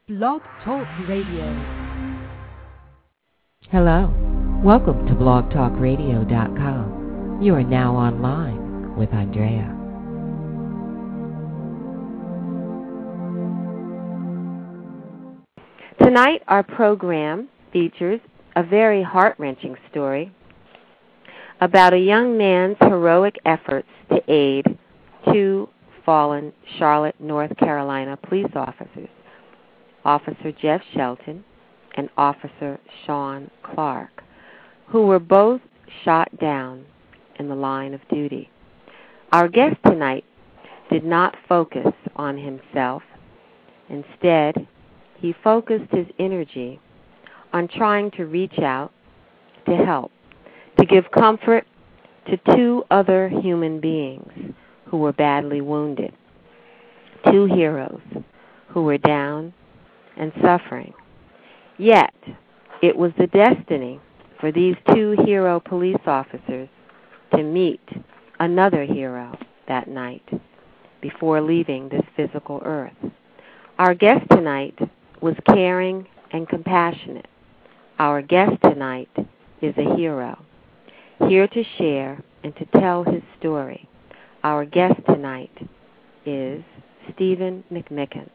Blog Talk Radio. Hello. Welcome to blogtalkradio.com. You are now online with Andrea. Tonight, our program features a very heart-wrenching story about a young man's heroic efforts to aid two fallen Charlotte, North Carolina police officers, Officer Jeff Shelton and Officer Sean Clark, who were both shot down in the line of duty. Our guest tonight did not focus on himself. Instead, he focused his energy on trying to reach out to help, to give comfort to two other human beings who were badly wounded, two heroes who were down and suffering. Yet, it was the destiny for these two hero police officers to meet another hero that night before leaving this physical earth. Our guest tonight was caring and compassionate. Our guest tonight is a hero, here to share and to tell his story. Our guest tonight is Stephen McMickens.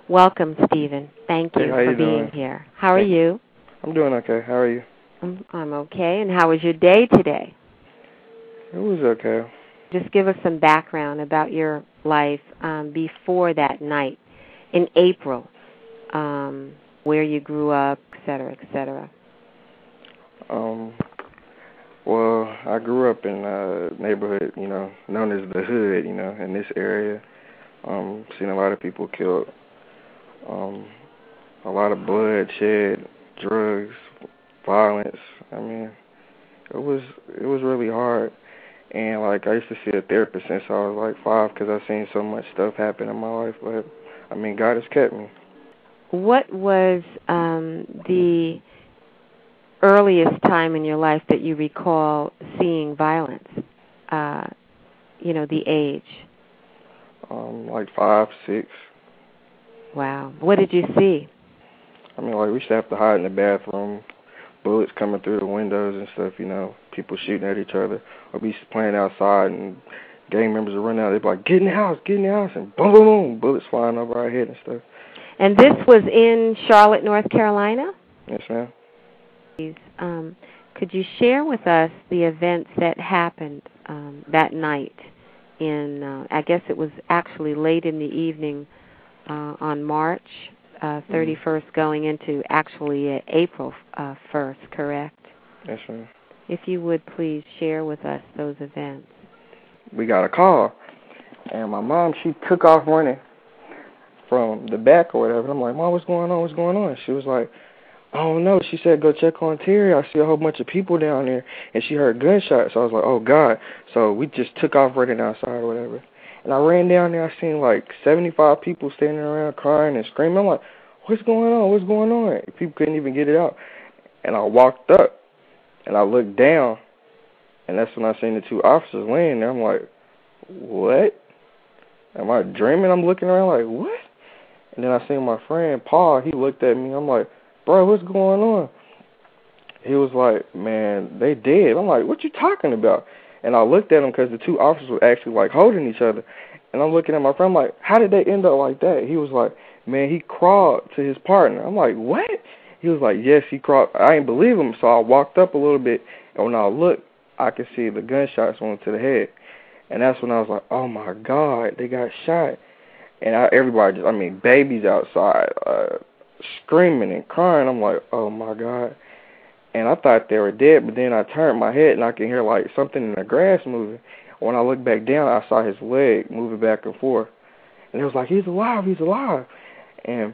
Welcome, Stephen. Thank you for being here. How are you? I'm doing okay. How are you? I'm okay. And how was your day today? It was okay. Just give us some background about your life before that night in April, where you grew up, et cetera, et cetera. Well, I grew up in a neighborhood, known as the Hood, in this area. Seen a lot of people killed. A lot of blood shed, drugs, violence. I mean, it was really hard. And, I used to see a therapist since I was, 5 because I've seen so much stuff happen in my life. But, God has kept me. What was the earliest time in your life that you recall seeing violence, the age? 5, 6. Wow. What did you see? We used to have to hide in the bathroom, bullets coming through the windows and stuff, people shooting at each other. Or we playing outside and gang members would run out. They'd be like, get in the house, and boom, boom, boom, bullets flying over our head and stuff. And this was in Charlotte, North Carolina? Yes, ma'am. Could you share with us the events that happened that night in, I guess it was actually late in the evening on March 31st going into actually April 1st, correct? Yes, ma'am. If you would please share with us those events. We got a call, and my mom, she took off running from the back or whatever. I'm like, Mom, what's going on? What's going on? She was like, I don't know. She said, go check on Terry. I see a whole bunch of people down there. And she heard gunshots. So I was like, oh, God. So we just took off running outside or whatever. And I ran down there. I seen 75 people standing around crying and screaming. I'm like, what's going on? What's going on? People couldn't even get it out. And I walked up and I looked down. And that's when I seen the two officers laying there. I'm like, what? Am I dreaming? I'm looking around like, what? And then I seen my friend, Paul. He looked at me. I'm like, bro, what's going on? He was like, man, they dead. I'm like, what you talking about? And I looked at him because the two officers were actually, holding each other. And I'm looking at my friend, I'm like, how did they end up like that? He was like, man, he crawled to his partner. I'm like, what? He was like, yes, he crawled. I didn't believe him, so I walked up a little bit. And when I looked, I could see the gunshots went to the head. And that's when I was like, oh, my God, they got shot. And everybody just, babies outside, screaming and crying. I'm like, oh, my God. And I thought they were dead, but then I turned my head and I could hear, something in the grass moving. When I looked back down, I saw his leg moving back and forth. And it was like, he's alive, he's alive. And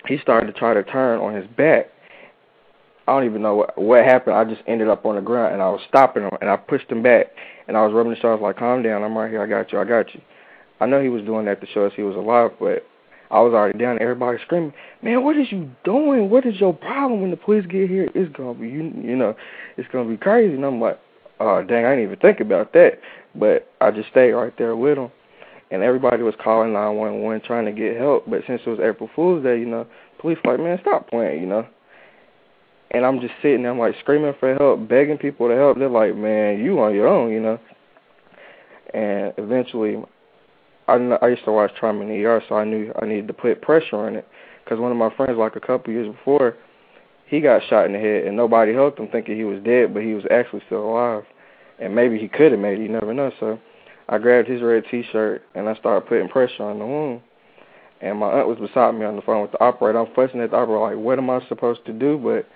he started to try to turn on his back. I don't even know what happened. I just ended up on the ground, and I was stopping him, and I pushed him back. And I was rubbing his shoulder, like, calm down, I'm right here, I got you. I know he was doing that to show us he was alive, but I was already down there, everybody screaming, man, what is you doing? What is your problem? When the police get here, it's going to be, it's going to be crazy. And I'm like, oh, dang, I didn't even think about that. But I just stayed right there with him. And everybody was calling 911 trying to get help. But since it was April Fool's Day, police like, man, stop playing, And I'm just sitting there, I'm like screaming for help, begging people to help. They're like, man, you on your own, And eventually, I used to watch Trauma in the ER, so I knew I needed to put pressure on it. Because one of my friends, like a couple years before, he got shot in the head, and nobody helped him thinking he was dead, but he was actually still alive. And maybe he could have made it, you never know. So I grabbed his red T-shirt, and I started putting pressure on the wound. And my aunt was beside me on the phone with the operator. I'm fussing at the operator, like, what am I supposed to do? But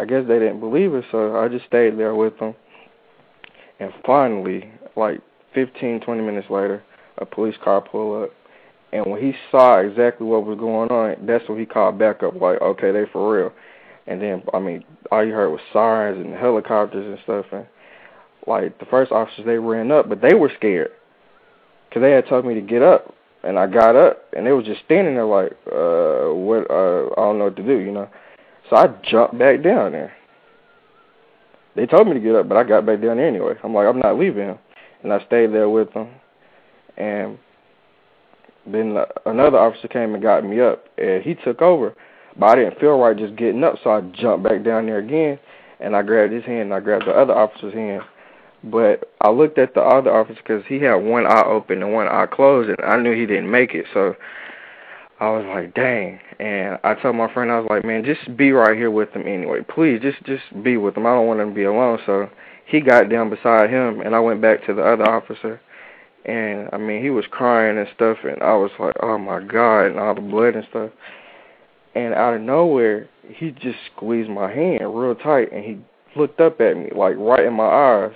I guess they didn't believe it, so I just stayed there with them. And finally, like 15, 20 minutes later, a police car pulled up. And when he saw exactly what was going on, that's when he called back up, like, okay, they for real. And then, all you heard was sirens and helicopters and stuff. And, like, the first officers, they ran up, but they were scared. Because they had told me to get up. And I got up, and they was just standing there like, what? I don't know what to do, So I jumped back down there. They told me to get up, but I got back down there anyway. I'm like, I'm not leaving him. And I stayed there with them. And then another officer came and got me up, and he took over. But I didn't feel right just getting up, so I jumped back down there again, and I grabbed his hand, and I grabbed the other officer's hand. But I looked at the other officer because he had one eye open and one eye closed, and I knew he didn't make it, so I was like, dang. And I told my friend, I was like, man, just be right here with him anyway. Please, just be with him. I don't want him to be alone. So he got down beside him, and I went back to the other officer. And, he was crying and stuff, and I was like, oh, my God, and all the blood and stuff. And out of nowhere, he just squeezed my hand real tight, and he looked up at me, like, right in my eyes.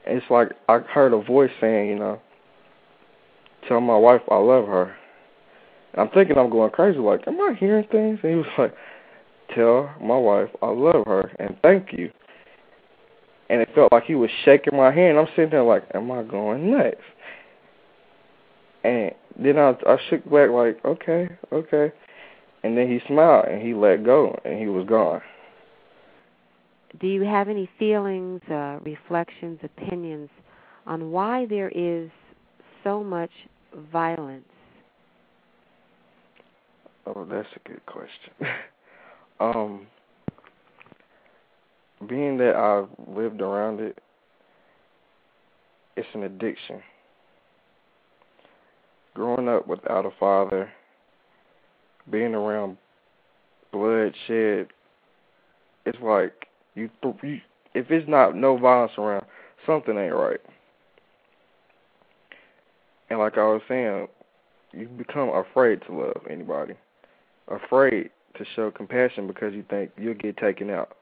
And it's like I heard a voice saying, tell my wife I love her. And I'm thinking I'm going crazy, like, am I hearing things? And he was like, tell my wife I love her, and thank you. And it felt like he was shaking my hand. I'm sitting there like, am I going nuts? And then I shook back like, okay. And then he smiled, and he let go, and he was gone. Do you have any feelings, reflections, opinions on why there is so much violence? Oh, that's a good question. Being that I've lived around it, it's an addiction. Growing up without a father, being around bloodshed, it's like you if it's not no violence around, something ain't right. And like I was saying, you become afraid to love anybody, afraid to show compassion because you think you'll get taken out.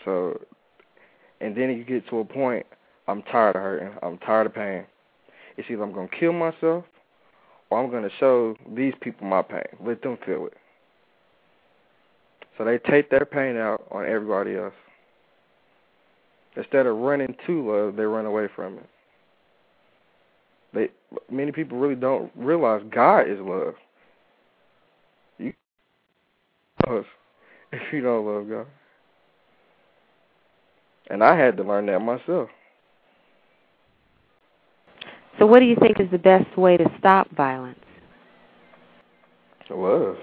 So, and then you get to a point, I'm tired of hurting, I'm tired of pain. It's either I'm going to kill myself or I'm going to show these people my pain, let them feel it. So they take their pain out on everybody else. Instead of running to love, they run away from it. Many people really don't realize God is love. You love if you don't love God. And I had to learn that myself. So what do you think is the best way to stop violence? Love.